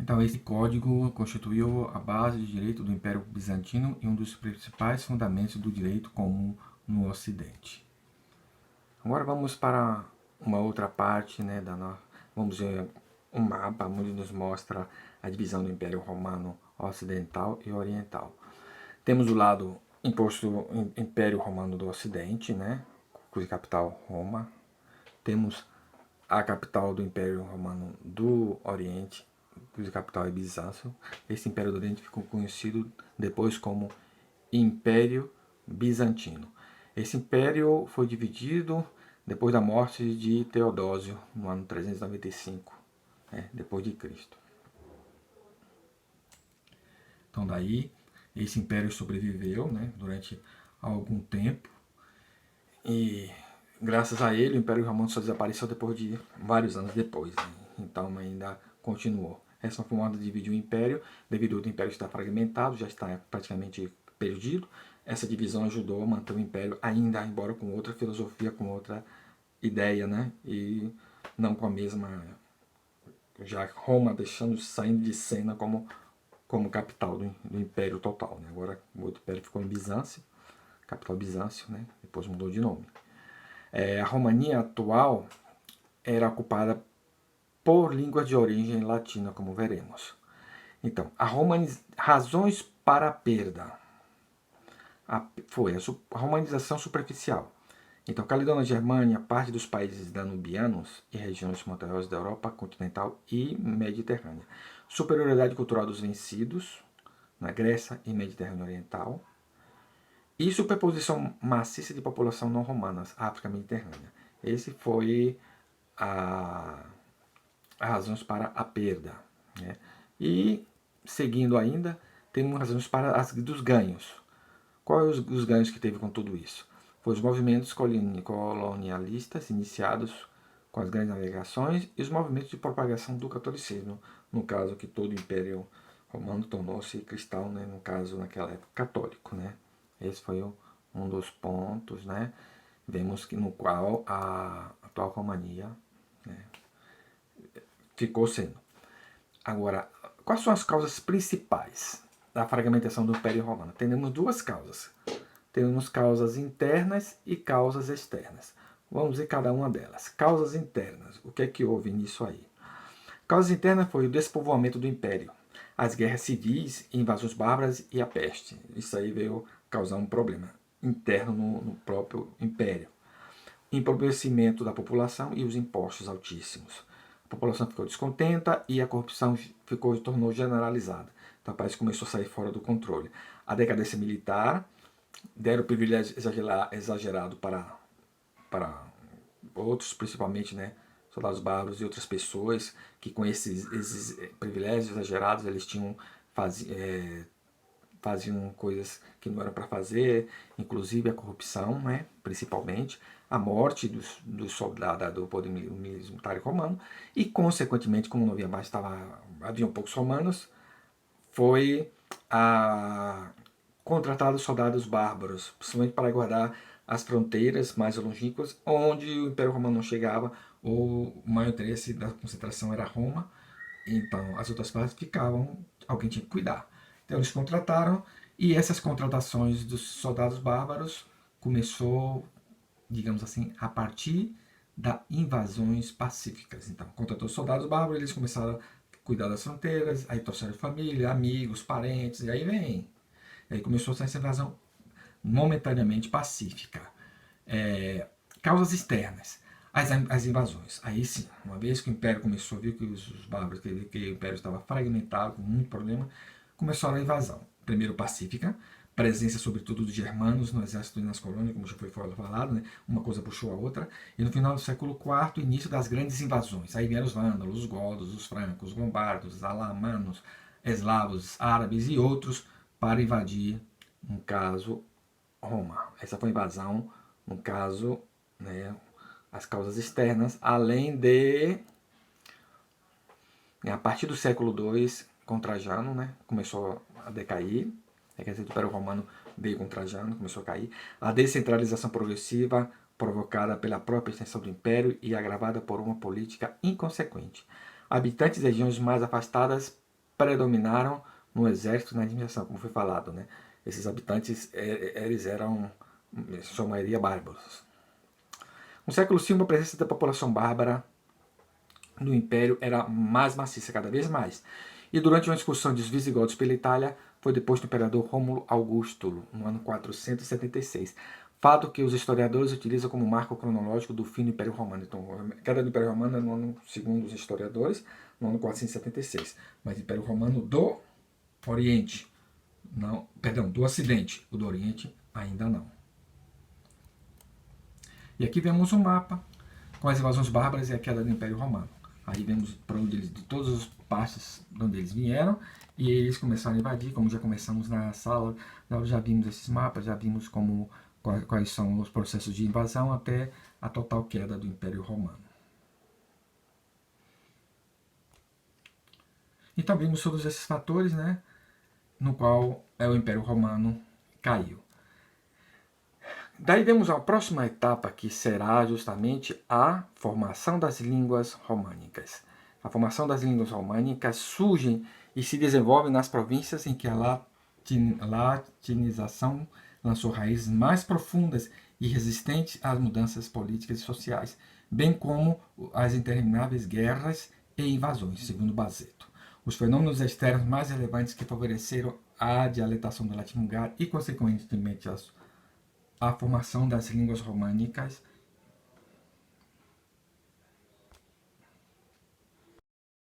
Então, esse código constituiu a base de direito do Império Bizantino e um dos principais fundamentos do direito comum no Ocidente. Agora vamos para uma outra parte, né, vamos ver um mapa onde nos mostra a divisão do Império Romano Ocidental e Oriental. Temos o lado imposto Império Romano do Ocidente, né, cuja capital Roma. Temos a capital do Império Romano do Oriente, cuja capital é Bizâncio. Esse Império do Oriente ficou conhecido depois como Império Bizantino. Esse império foi dividido depois da morte de Teodósio, no ano 395, depois de Cristo. Então daí, esse império sobreviveu, né, durante algum tempo, e graças a ele o Império Romano só desapareceu depois de vários anos depois, né? Então ainda continuou. Essa forma de dividir o Império, devido ao Império estar fragmentado, já está praticamente perdido. Essa divisão ajudou a manter o Império ainda, embora com outra filosofia, com outra ideia, né? E não com a mesma, já Roma saindo de cena como capital do Império total, né? Agora o outro Império ficou em Bizâncio, capital Bizâncio, né? Depois mudou de nome. A Romania atual era ocupada por línguas de origem latina, como veremos. Então, razões para a perda foi a romanização superficial. Então, Caledônia, Germânia, parte dos países danubianos e regiões montanhosas da Europa continental e mediterrânea. Superioridade cultural dos vencidos, na Grécia e Mediterrâneo Oriental. E superposição maciça de população não romanas, África Mediterrânea. Esse foi as razões para a perda. Né? E, seguindo ainda, temos razões para dos ganhos. Quais os ganhos que teve com tudo isso? Foi os movimentos colonialistas iniciados com as grandes navegações e os movimentos de propagação do catolicismo, no caso que todo o Império Romano tornou-se cristão, né? No caso naquela época católico, né? Esse foi um dos pontos, né? Vemos que no qual a atual Romania, né, ficou sendo. Agora, quais são as causas principais da fragmentação do Império Romano? Temos duas causas. Temos causas internas e causas externas. Vamos ver cada uma delas. Causas internas. O que é que houve nisso aí? Causas internas foi o despovoamento do Império, as guerras civis, invasões bárbaras e a peste. Isso aí veio causar um problema interno no próprio Império. Empobrecimento da população e os impostos altíssimos. A população ficou descontenta e a corrupção tornou generalizada. Então o país começou a sair fora do controle. A decadência militar, deram privilégio exagerado para outros, principalmente, né, soldados bárbaros e outras pessoas que com esses privilégios exagerados eles faziam coisas que não eram para fazer, inclusive a corrupção, né, principalmente, a morte dos soldados do poder militar romano e, consequentemente, como não havia mais, haviam poucos romanos, foi contratado soldados bárbaros, principalmente para guardar as fronteiras mais longínquas, onde o Império Romano não chegava, o maior interesse da concentração era Roma, então as outras partes ficavam, alguém tinha que cuidar. Então eles contrataram, e essas contratações dos soldados bárbaros começou, digamos assim, a partir das invasões pacíficas. Então, contratou soldados bárbaros, eles começaram a cuidar das fronteiras, aí trouxeram família, amigos, parentes, e aí vem. E aí começou essa invasão momentaneamente pacífica. Causas externas. As invasões. Aí sim, uma vez que o Império começou a ver que os bárbaros, que o Império estava fragmentado, com muito problema, começou a invasão. Primeiro pacífica, presença sobretudo dos germanos no exército e nas colônias, como já foi falado, né? Uma coisa puxou a outra. E no final do século IV, início das grandes invasões. Aí vieram os vândalos, os godos, os francos, os lombardos, os alamanos, eslavos, árabes e outros para invadir, no caso, Roma. Essa foi a invasão, no caso, né, as causas externas, além de, a partir do século II, com Trajano, né, começou a decair, quer dizer, o Império Romano veio com Trajano, começou a cair, a descentralização progressiva provocada pela própria extensão do Império e agravada por uma política inconsequente. Habitantes de regiões mais afastadas predominaram no exército e na administração, como foi falado, né? Esses habitantes, eles eram, em sua maioria, bárbaros. No século V, a presença da população bárbara no Império era mais maciça, cada vez mais. E durante uma excursão dos visigodos pela Itália, foi deposto o imperador Rômulo Augusto, no ano 476. Fato que os historiadores utilizam como marco cronológico do fim do Império Romano. Então, a queda do Império Romano é no ano, segundo os historiadores, no ano 476. Mas o Império Romano do Oriente, não, perdão, do Ocidente, o do Oriente ainda não. E aqui vemos um mapa com as invasões bárbaras e a queda do Império Romano. Aí vemos para onde eles, de todas as partes de onde eles vieram, e eles começaram a invadir, como já começamos na sala, nós já vimos esses mapas, já vimos quais são os processos de invasão até a total queda do Império Romano. Então vimos todos esses fatores, né, no qual o Império Romano caiu. Daí vemos a próxima etapa, que será justamente a formação das línguas românicas. A formação das línguas românicas surge e se desenvolve nas províncias em que a latinização lançou raízes mais profundas e resistentes às mudanças políticas e sociais, bem como as intermináveis guerras e invasões, segundo Baseto. Os fenômenos externos mais relevantes que favoreceram a dialetação do latim vulgar e, consequentemente, a formação das línguas românicas